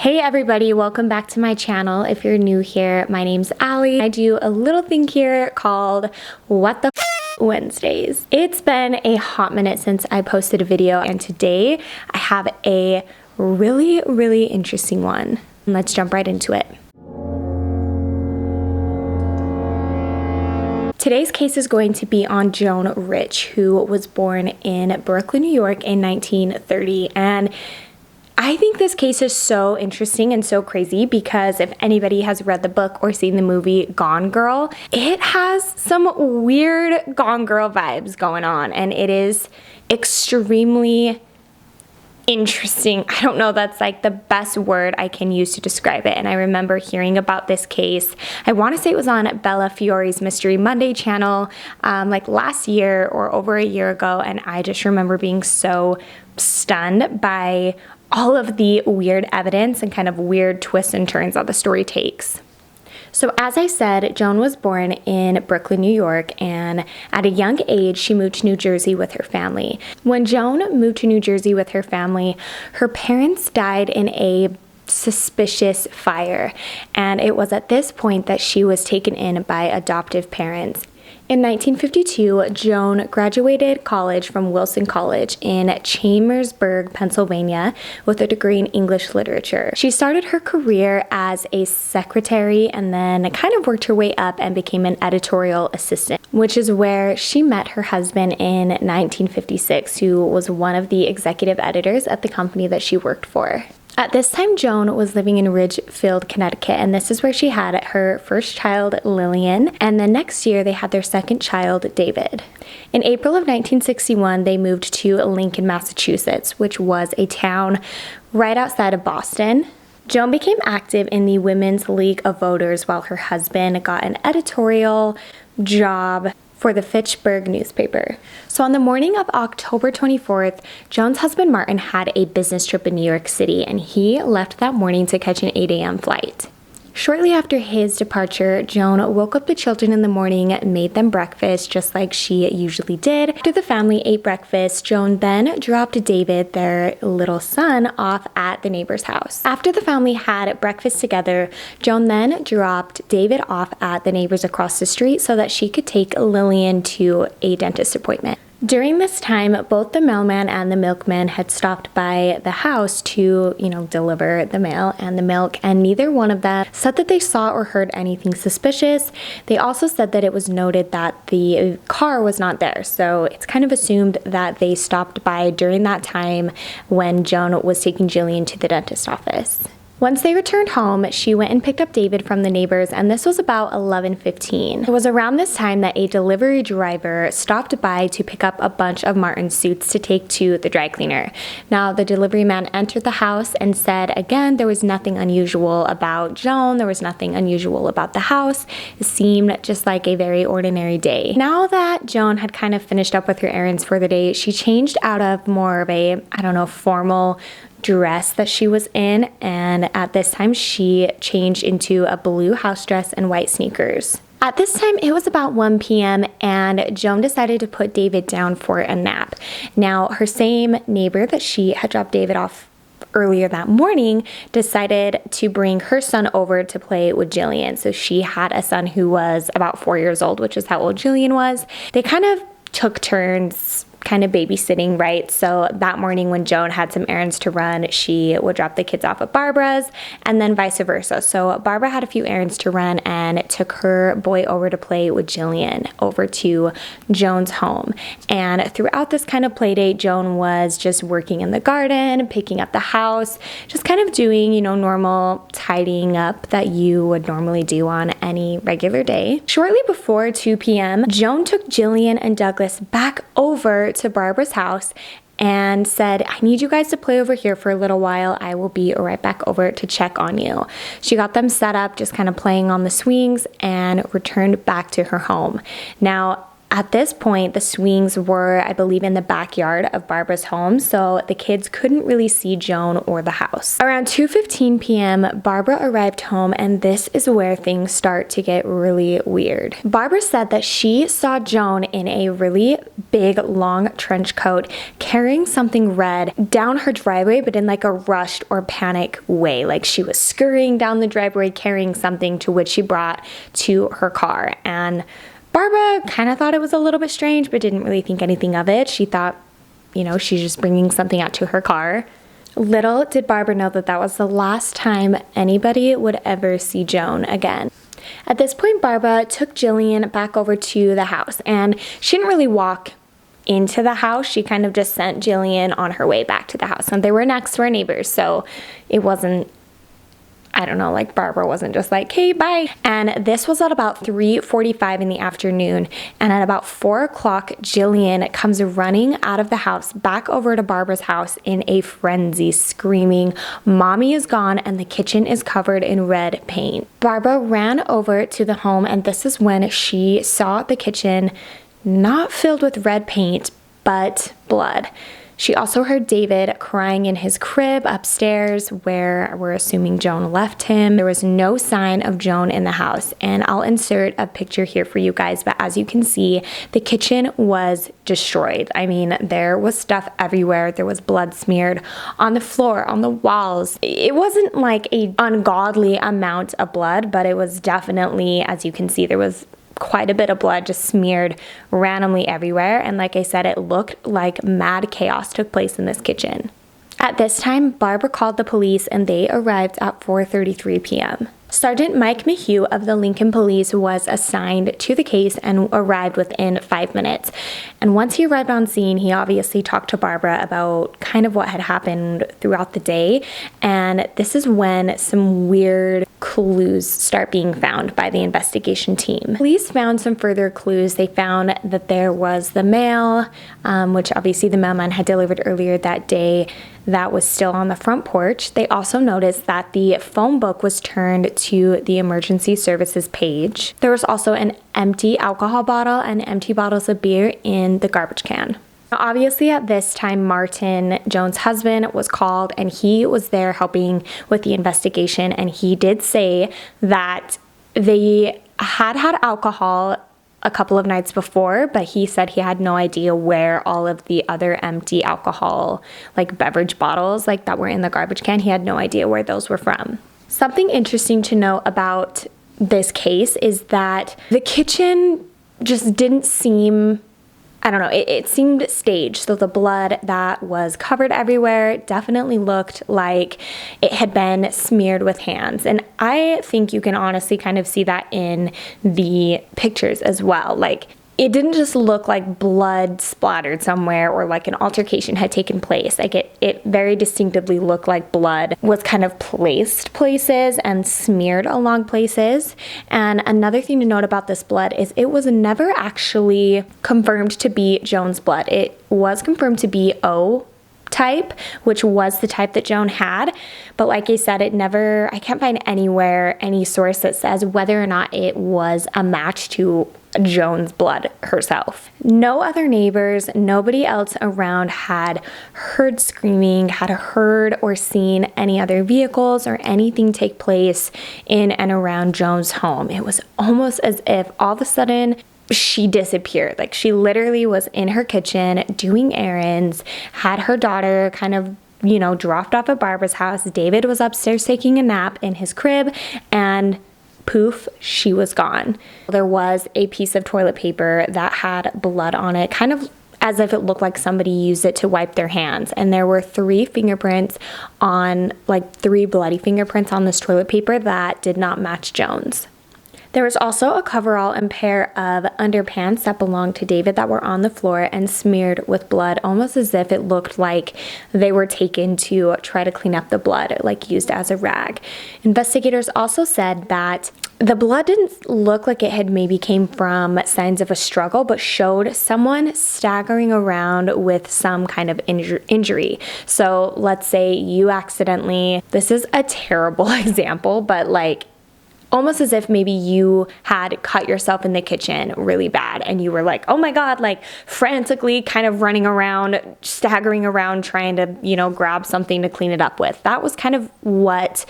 Hey everybody, welcome back to my channel. If you're new here, my name's Allie. I do a little thing here called What the Wednesdays. It's been a hot minute since I posted a video, and today I have a really interesting one. Let's jump right into it. Today's case is going to be on Joan Risch, who was born in Brooklyn, New York in 1930, and I think this case is so interesting and so crazy because if anybody has read the book or seen the movie Gone Girl, it has some weird Gone Girl vibes going on, and it is extremely interesting. I don't know, that's like the best word I can use to describe it. And I remember hearing about this case, I want to say it was on Bella Fiore's Mystery Monday channel like last year or over a year ago, and I just remember being so stunned by all of the weird evidence and kind of weird twists and turns that the story takes. So as I said, Joan was born in Brooklyn, New York, and at a young age, she moved to New Jersey with her family. When Joan moved to New Jersey with her family, her parents died in a suspicious fire, and it was at this point that she was taken in by adoptive parents. In 1952, Joan graduated college from Wilson College in Chambersburg, Pennsylvania, with a degree in English literature. She started her career as a secretary and then kind of worked her way up and became an editorial assistant, which is where she met her husband in 1956, who was one of the executive editors at the company that she worked for. At this time, Joan was living in Ridgefield, Connecticut, and this is where she had her first child, Lillian, and the next year they had their second child, David. In April of 1961, they moved to Lincoln, Massachusetts, which was a town right outside of Boston. Joan became active in the Women's League of Voters while her husband got an editorial job for the Fitchburg newspaper. So on the morning of October 24th, Joan's husband Martin had a business trip in New York City, and he left that morning to catch an 8 a.m. flight. Shortly after his departure, Joan woke up the children in the morning, made them breakfast just like she usually did. After the family ate breakfast, Joan then dropped David, their little son, off at the neighbor's house. After the family had breakfast together, Joan then dropped David off at the neighbor's across the street so that she could take Lillian to a dentist appointment. During this time, both the mailman and the milkman had stopped by the house to, deliver the mail and the milk, and neither one of them said that they saw or heard anything suspicious. They also said that it was noted that the car was not there, so it's kind of assumed that they stopped by during that time when Joan was taking Jillian to the dentist office. Once they returned home, she went and picked up David from the neighbors, and this was about 11:15. It was around this time that a delivery driver stopped by to pick up a bunch of Martin's suits to take to the dry cleaner. Now, the delivery man entered the house and said, again, there was nothing unusual about Joan, there was nothing unusual about the house. It seemed just like a very ordinary day. Now that Joan had kind of finished up with her errands for the day, she changed out of more of a, formal dress that she was in, and at this time she changed into a blue house dress and white sneakers. At this time, it was about 1 p.m. and Joan decided to put David down for a nap. Now, her same neighbor that she had dropped David off earlier that morning decided to bring her son over to play with Jillian. So she had a son who was about 4 years old, which is how old Jillian was. They kind of took turns kind of babysitting, right? So that morning when Joan had some errands to run, she would drop the kids off at Barbara's and then vice versa. So Barbara had a few errands to run and took her boy over to play with Jillian over to Joan's home. And throughout this kind of play date, Joan was just working in the garden, picking up the house, just kind of doing, normal tidying up that you would normally do on any regular day. Shortly before 2 p.m., Joan took Jillian and Douglas back over to Barbara's house and said, I need you guys to play over here for a little while. I will be right back over to check on you. She got them set up, just kind of playing on the swings, and returned back to her home. Now, At this point, the swings were, I believe, in the backyard of Barbara's home, so the kids couldn't really see Joan or the house. Around 2:15 p.m., Barbara arrived home, and this is where things start to get really weird. Barbara said that she saw Joan in a really big, long trench coat carrying something red down her driveway, but in like a rushed or panic way. Like she was scurrying down the driveway carrying something, to which she brought to her car. And Barbara kind of thought it was a little bit strange, but didn't really think anything of it. She thought, she's just bringing something out to her car. Little did Barbara know that that was the last time anybody would ever see Joan again. At this point, Barbara took Jillian back over to the house, and she didn't really walk into the house. She kind of just sent Jillian on her way back to the house. And they were next door neighbors, so it wasn't, like Barbara wasn't just like, hey, bye. And this was at about 3:45 in the afternoon. And at about 4 o'clock, Jillian comes running out of the house back over to Barbara's house in a frenzy, screaming, "Mommy is gone and the kitchen is covered in red paint." Barbara ran over to the home, and this is when she saw the kitchen not filled with red paint, but blood. She also heard David crying in his crib upstairs, where we're assuming Joan left him. There was no sign of Joan in the house, and I'll insert a picture here for you guys, but as you can see, the kitchen was destroyed. I mean, there was stuff everywhere. There was blood smeared on the floor, on the walls. It wasn't like an ungodly amount of blood, but it was definitely, as you can see, there was quite a bit of blood just smeared randomly everywhere. And like I said, it looked like mad chaos took place in this kitchen. At this time, Barbara called the police, and they arrived at 4:33 p.m. Sergeant Mike Mayhew of the Lincoln Police was assigned to the case and arrived within 5 minutes. And once he arrived on scene, he obviously talked to Barbara about kind of what had happened throughout the day. And this is when some weird clues start being found by the investigation team. Police found some further clues. They found that there was the mail, which obviously the mailman had delivered earlier that day, that was still on the front porch. They also noticed that the phone book was turned to the emergency services page. There was also an empty alcohol bottle and empty bottles of beer in the garbage can. Now, obviously at this time, Martin, Joan's husband, was called, and he was there helping with the investigation, and he did say that they had alcohol a couple of nights before, but he said he had no idea where all of the other empty alcohol, like beverage bottles, like that were in the garbage can, he had no idea where those were from. Something interesting to know about this case is that the kitchen just didn't seem, it seemed staged. So the blood that was covered everywhere definitely looked like it had been smeared with hands. And I think you can honestly kind of see that in the pictures as well. Like, it didn't just look like blood splattered somewhere or like an altercation had taken place. Like it very distinctively looked like blood was kind of placed places and smeared along places. And another thing to note about this blood is it was never actually confirmed to be Joan's blood. It was confirmed to be O type, which was the type that Joan had. But like I said, I can't find anywhere any source that says whether or not it was a match to Joan's blood herself. No other neighbors, nobody else around had heard screaming, had heard or seen any other vehicles or anything take place in and around Joan's home. It was almost as if all of a sudden she disappeared. Like, she literally was in her kitchen doing errands, had her daughter kind of dropped off at Barbara's house. David was upstairs taking a nap in his crib, and poof, she was gone. There was a piece of toilet paper that had blood on it, kind of as if it looked like somebody used it to wipe their hands. And there were 3 fingerprints on, 3 bloody fingerprints on this toilet paper that did not match Joan's. There was also a coverall and pair of underpants that belonged to David that were on the floor and smeared with blood, almost as if it looked like they were taken to try to clean up the blood, like used as a rag. Investigators also said that the blood didn't look like it had maybe came from signs of a struggle, but showed someone staggering around with some kind of injury. So let's say you accidentally, this is a terrible example, but almost as if maybe you had cut yourself in the kitchen really bad and you were like, oh my God, like frantically kind of running around, staggering around, trying to, grab something to clean it up with. That was kind of what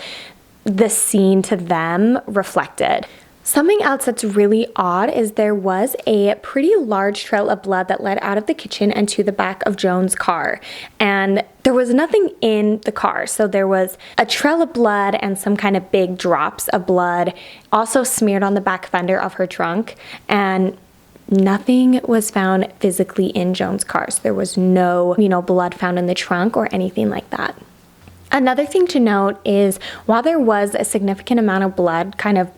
the scene to them reflected. Something else that's really odd is there was a pretty large trail of blood that led out of the kitchen and to the back of Joan's car. And there was nothing in the car. So there was a trail of blood and some kind of big drops of blood also smeared on the back fender of her trunk. And nothing was found physically in Joan's car. So there was no, blood found in the trunk or anything like that. Another thing to note is while there was a significant amount of blood kind of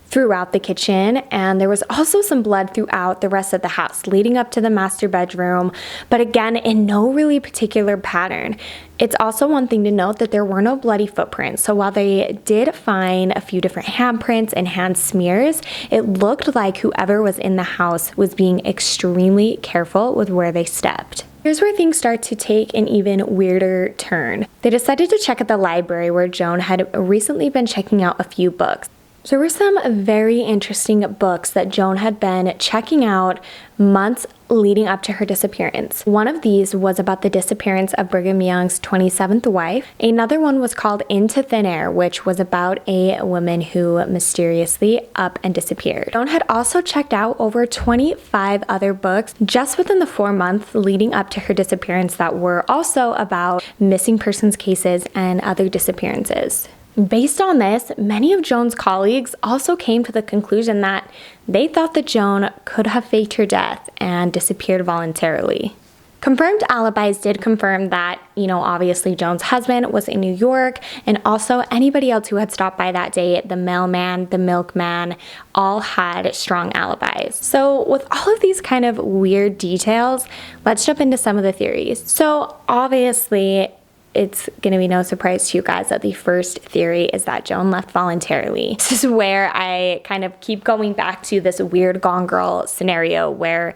throughout the kitchen, and there was also some blood throughout the rest of the house leading up to the master bedroom, but again, in no really particular pattern. It's also one thing to note that there were no bloody footprints. So while they did find a few different handprints and hand smears, it looked like whoever was in the house was being extremely careful with where they stepped. Here's where things start to take an even weirder turn. They decided to check at the library where Joan had recently been checking out a few books. So there were some very interesting books that Joan had been checking out months leading up to her disappearance. One of these was about the disappearance of Brigham Young's 27th wife. Another one was called Into Thin Air, which was about a woman who mysteriously up and disappeared. Joan had also checked out over 25 other books just within the 4 months leading up to her disappearance that were also about missing persons cases and other disappearances. Based on this, many of Joan's colleagues also came to the conclusion that they thought that Joan could have faked her death and disappeared voluntarily. Confirmed alibis did confirm that, obviously Joan's husband was in New York, and also anybody else who had stopped by that day, the mailman, the milkman, all had strong alibis. So with all of these kind of weird details, let's jump into some of the theories. So obviously, it's going to be no surprise to you guys that the first theory is that Joan left voluntarily. This is where I kind of keep going back to this weird Gone Girl scenario where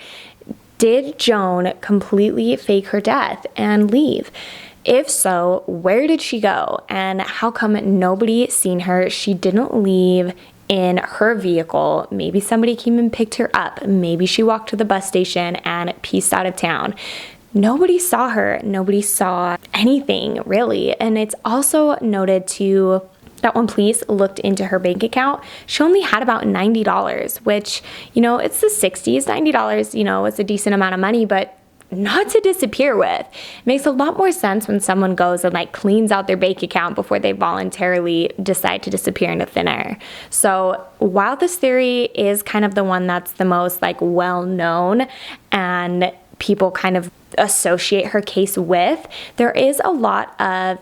did Joan completely fake her death and leave? If so, where did she go? And how come nobody seen her? She didn't leave in her vehicle. Maybe somebody came and picked her up. Maybe she walked to the bus station and pieced out of town. Nobody saw her. Nobody saw anything, really. And it's also noted too that when police looked into her bank account, she only had about $90, which, it's the 60s. $90, it's a decent amount of money, but not to disappear with. It makes a lot more sense when someone goes and cleans out their bank account before they voluntarily decide to disappear into thin air. So while this theory is kind of the one that's the most well known and people kind of associate her case with, there is a lot of,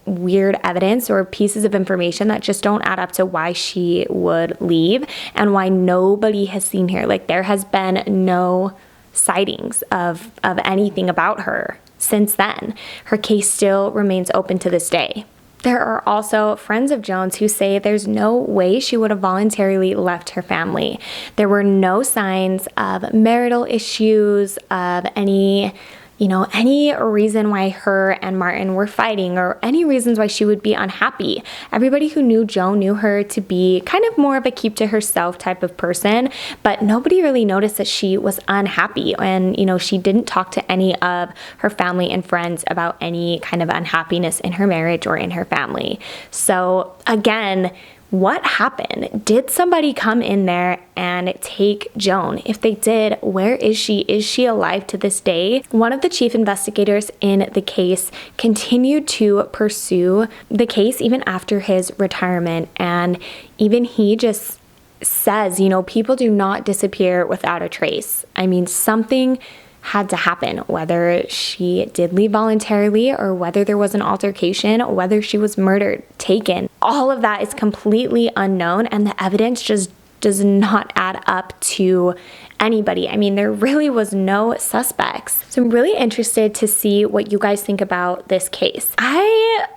weird evidence or pieces of information that just don't add up to why she would leave and why nobody has seen her. There has been no sightings of anything about her since then. Her case still remains open to this day. There are also friends of Joan's who say there's no way she would have voluntarily left her family. There were no signs of marital issues, of any reason why her and Martin were fighting or any reasons why she would be unhappy. Everybody who knew Joan knew her to be kind of more of a keep to herself type of person, but nobody really noticed that she was unhappy. And, she didn't talk to any of her family and friends about any kind of unhappiness in her marriage or in her family. So again, what happened? Did somebody come in there and take Joan? If they did, where is she? Is she alive to this day? One of the chief investigators in the case continued to pursue the case even after his retirement. And even he just says, people do not disappear without a trace. I mean, something had to happen, whether she did leave voluntarily or whether there was an altercation, whether she was murdered, taken. All of that is completely unknown, and the evidence just does not add up to anybody. I mean, there really was no suspects. So I'm really interested to see what you guys think about this case. I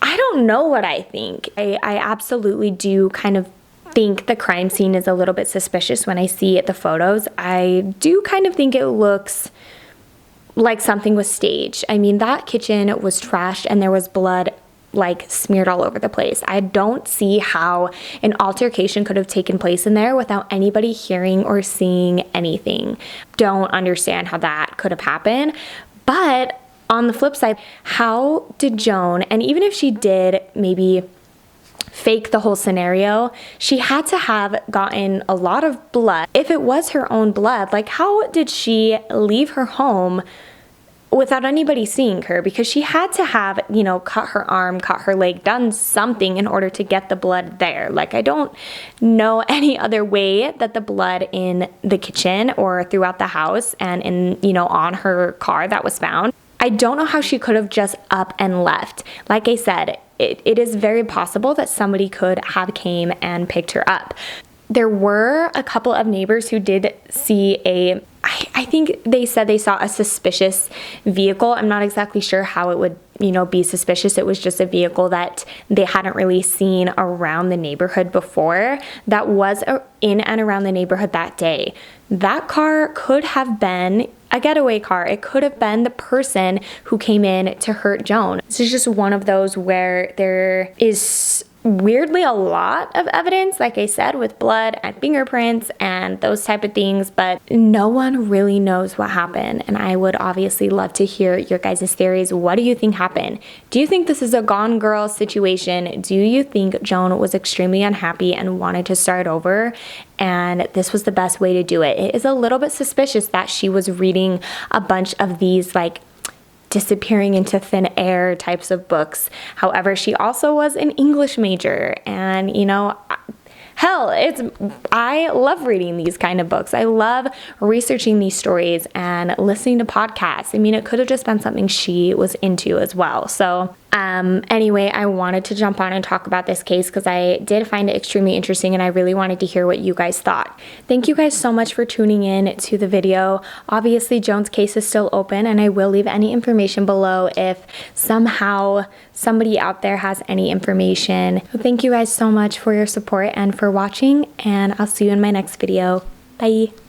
don't know what I think. I absolutely do kind of think the crime scene is a little bit suspicious when I see the photos. I do kind of think it looks like something was staged. I mean, that kitchen was trashed and there was blood like smeared all over the place. I don't see how an altercation could have taken place in there without anybody hearing or seeing anything. Don't understand how that could have happened. But on the flip side, how did Joan, and even if she did maybe fake the whole scenario, she had to have gotten a lot of blood. If it was her own blood, like how did she leave her home without anybody seeing her? Because she had to have, you know, cut her arm, cut her leg, done something in order to get the blood there. Like, I don't know any other way that the blood in the kitchen or throughout the house and in, you know, on her car that was found. I don't know how she could have just up and left. Like I said, it is very possible that somebody could have came and picked her up. There were a couple of neighbors who did see I think they said they saw a suspicious vehicle. I'm not exactly sure how it would, you know, be suspicious. It was just a vehicle that they hadn't really seen around the neighborhood before that was in and around the neighborhood that day. That car could have been a getaway car. It could have been the person who came in to hurt Joan. This is just one of those where there is weirdly a lot of evidence, like I said, with blood and fingerprints and those type of things, but no one really knows what happened. And I would obviously love to hear your guys' theories. What do you think happened? Do you think this is a gone girl situation? Do you think Joan was extremely unhappy and wanted to start over, and this was the best way to do it? It is a little bit suspicious that she was reading a bunch of these like disappearing into thin air types of books. However, she also was an English major, and you know, hell, I love reading these kind of books. I love researching these stories and listening to podcasts. I mean, it could have just been something she was into as well. So anyway, I wanted to jump on and talk about this case because I did find it extremely interesting and I really wanted to hear what you guys thought. Thank you guys so much for tuning in to the video. Obviously, Joan's case is still open and I will leave any information below if somehow somebody out there has any information. So thank you guys so much for your support and for watching, and I'll see you in my next video. Bye.